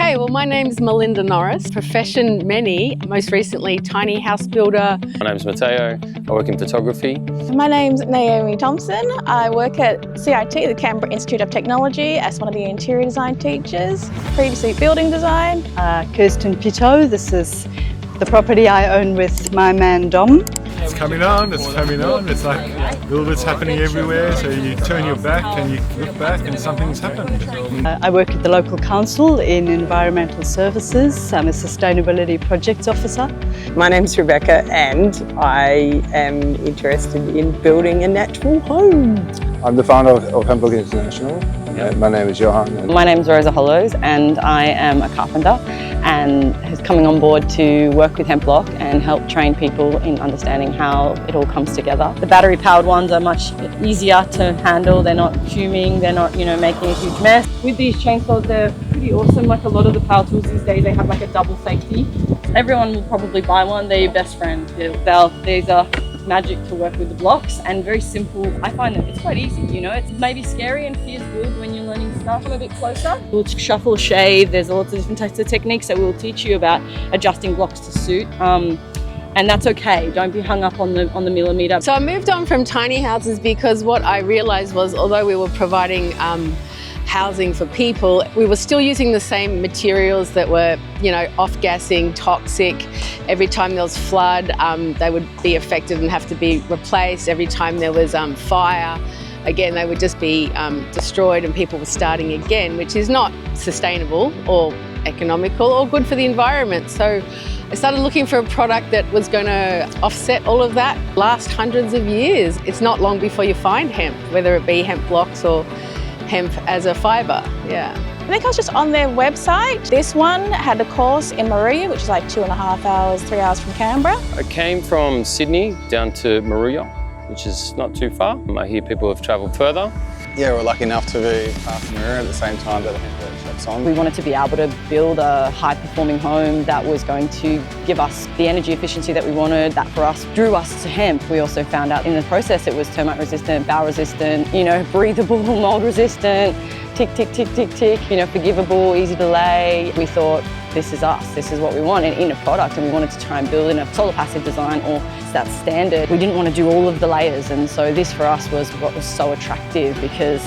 Okay, well my name's Melinda Norris, profession many, most recently tiny house builder. My name's Matteo, I work in photography. My name's Naomi Thompson. I work at CIT, the Canberra Institute of Technology, as one of the interior design teachers, previously building design. Kirsten Pitot, this is the property I own with my man Dom. It's coming on, it's coming on. It's like little bits happening everywhere, so you turn your back and you look back and something's happened. I work at the local council in environmental services. I'm a sustainability projects officer. My name's Rebecca and I am interested in building a natural home. I'm the founder of HempBLOCK International. My name is Johan. My name's Rosa and I am a carpenter and is coming on board to work with HempBLOCK and help train people in understanding how it all comes together. The battery powered ones are much easier to handle. They're not fuming, they're not, making a huge mess. With these chainsaws, they're pretty awesome. Like a lot of the power tools these days, they have like a double safety. Everyone will probably buy one. They're your best friend. These are magic to work with the blocks and very simple. I find that it's quite easy, it's maybe scary and feels good when you're learning stuff. Come a bit closer. We'll shuffle, shave. There's lots of different types of techniques that we'll teach you about adjusting blocks to suit. And that's okay. Don't be hung up on the millimeter. So I moved on from tiny houses because what I realised was, although we were providing housing for people, we were still using the same materials that were, off-gassing, toxic. Every time there was flood, they would be affected and have to be replaced. Every time there was fire, again, they would just be destroyed and people were starting again, which is not sustainable or economical or good for the environment. So I started looking for a product that was going to offset all of that. Last hundreds of years, it's not long before you find hemp, whether it be hemp blocks or hemp as a fibre, yeah. I think I was just on their website. This one had a course in Moruya, which is like 2.5 hours, 3 hours from Canberra. I came from Sydney down to Moruya, which is not too far. I hear people have travelled further. Yeah, we're lucky enough to be past Moruya at the same time that the hemp workshop's on. We wanted to be able to build a high-performing home that was going to give us the energy efficiency that we wanted. That for us drew us to hemp. We also found out in the process it was termite resistant, bow resistant, breathable, mold resistant, tick, tick, tick, tick, tick, forgivable, easy to lay. We thought, this is us, this is what we want in a product, and we wanted to try and build in a solar passive design or that standard. We didn't want to do all of the layers, and so this for us was what was so attractive because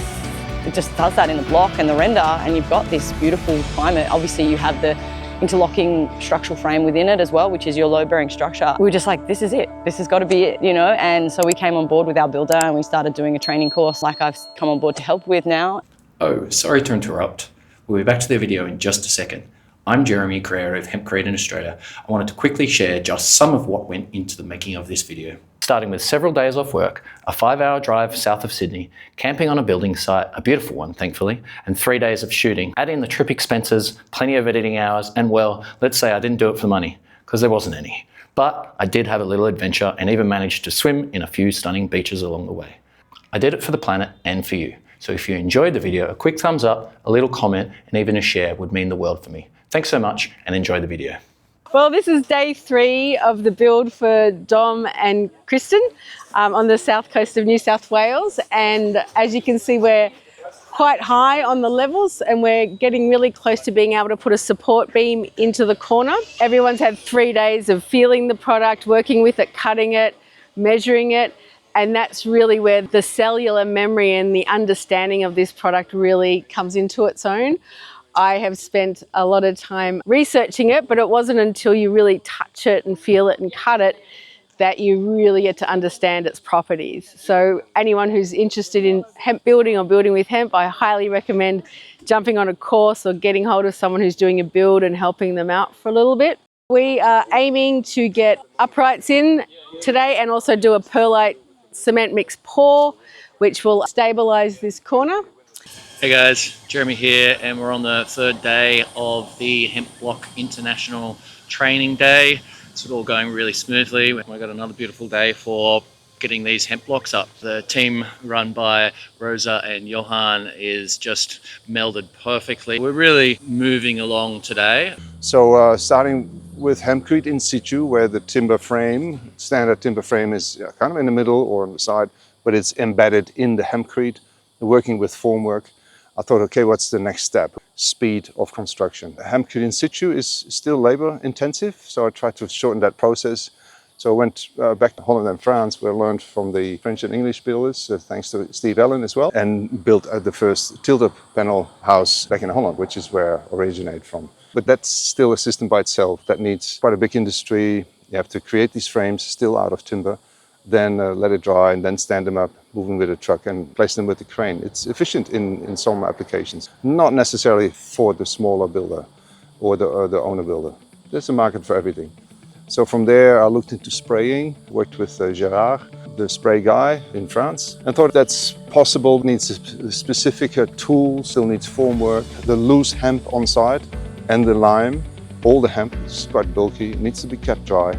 it just does that in the block and the render, and you've got this beautiful climate. Obviously you have the interlocking structural frame within it as well, which is your load-bearing structure. We were just like, this is it, this has got to be it, and so we came on board with our builder and we started doing a training course like I've come on board to help with now. Oh, sorry to interrupt. We'll be back to the video in just a second. I'm Jeremy, creator of Hempcrete in Australia. I wanted to quickly share just some of what went into the making of this video. Starting with several days off work, a 5-hour drive south of Sydney, camping on a building site, a beautiful one thankfully, and 3 days of shooting. Add in the trip expenses, plenty of editing hours, and well, let's say I didn't do it for the money, because there wasn't any. But I did have a little adventure and even managed to swim in a few stunning beaches along the way. I did it for the planet and for you. So if you enjoyed the video, a quick thumbs up, a little comment, and even a share would mean the world for me. Thanks so much and enjoy the video. Well, this is day 3 of the build for Dom and Kristen on the south coast of New South Wales. And as you can see, we're quite high on the levels and we're getting really close to being able to put a support beam into the corner. Everyone's had 3 days of feeling the product, working with it, cutting it, measuring it. And that's really where the cellular memory and the understanding of this product really comes into its own. I have spent a lot of time researching it, but it wasn't until you really touch it and feel it and cut it that you really get to understand its properties. So anyone who's interested in hemp building or building with hemp, I highly recommend jumping on a course or getting hold of someone who's doing a build and helping them out for a little bit. We are aiming to get uprights in today and also do a perlite cement mix pour, which will stabilize this corner. Hey guys, Jeremy here, and we're on the 3rd day of the HempBLOCK International training day. It's all going really smoothly. We've got another beautiful day for getting these hemp blocks up. The team run by Rosa and Johan is just melded perfectly. We're really moving along today. So starting with Hempcrete in situ, where the timber frame, standard timber frame is kind of in the middle or on the side, but it's embedded in the Hempcrete, working with formwork. I thought, okay, what's the next step? speed of construction. Hempcrete in situ is still labor intensive, so I tried to shorten that process. So I went back to Holland and France, where I learned from the French and English builders, thanks to Steve Allen as well, and built the first tilt-up panel house back in Holland, which is where I originate from. But that's still a system by itself that needs quite a big industry. You have to create these frames still out of timber, then let it dry and then stand them up, moving with a truck and place them with the crane. It's efficient in some applications, not necessarily for the smaller builder or the owner builder. There's a market for everything. So from there I looked into spraying, worked with Gerard, the spray guy in France, and thought that's possible. It needs a specific tool, still needs formwork, the loose hemp on site and the lime. All the hemp is quite bulky, it needs to be kept dry.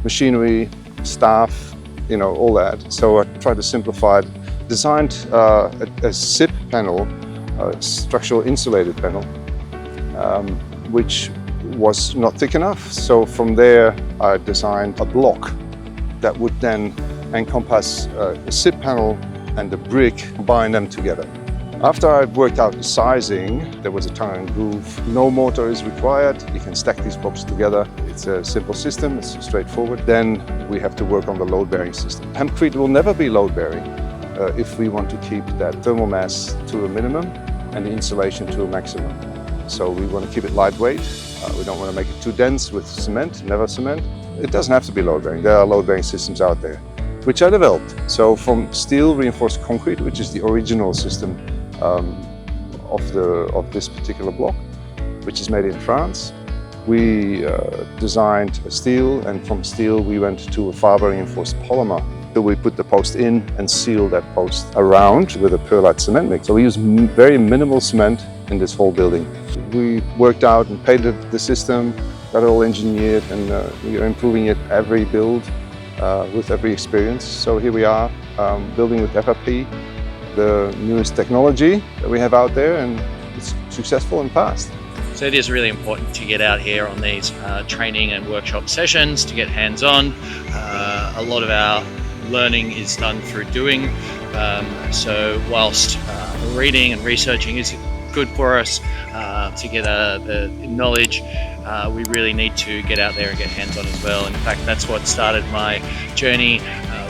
Machinery, staff, all that. So I tried to simplify it, designed a SIP panel, a structural insulated panel, which was not thick enough. So from there I designed a block that would then encompass a SIP panel and the brick, combine them together. After I've worked out the sizing, there was a tongue and groove. No mortar is required. You can stack these blocks together. It's a simple system, it's straightforward. Then we have to work on the load-bearing system. Hempcrete will never be load-bearing if we want to keep that thermal mass to a minimum and the insulation to a maximum. So we want to keep it lightweight. We don't want to make it too dense with cement, never cement. It doesn't have to be load-bearing. There are load-bearing systems out there, which I developed. So from steel reinforced concrete, which is the original system of this particular block, which is made in France. We designed a steel, and from steel we went to a fiber reinforced polymer. So we put the post in and seal that post around with a perlite cement mix. So we use very minimal cement in this whole building. We worked out and painted the system, got it all engineered, and we are improving it every build with every experience. So here we are building with FRP, the newest technology that we have out there, and it's successful and fast. So it is really important to get out here on these training and workshop sessions to get hands-on. A lot of our learning is done through doing. So whilst reading and researching is good for us to get the knowledge, we really need to get out there and get hands-on as well. In fact, that's what started my journey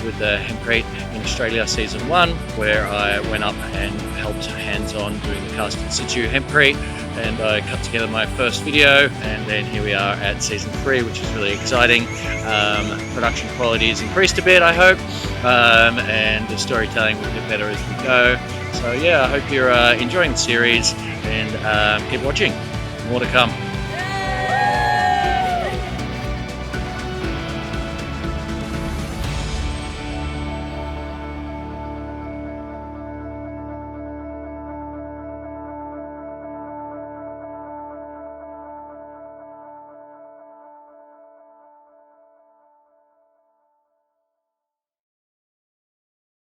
with the Hempcrete in Australia Season 1, where I went up and helped hands-on doing the cast in situ Hempcrete, and I cut together my first video, and then here we are at Season 3, which is really exciting. Production quality has increased a bit, I hope, and the storytelling will get better as we go. So yeah, I hope you're enjoying the series, and keep watching. More to come.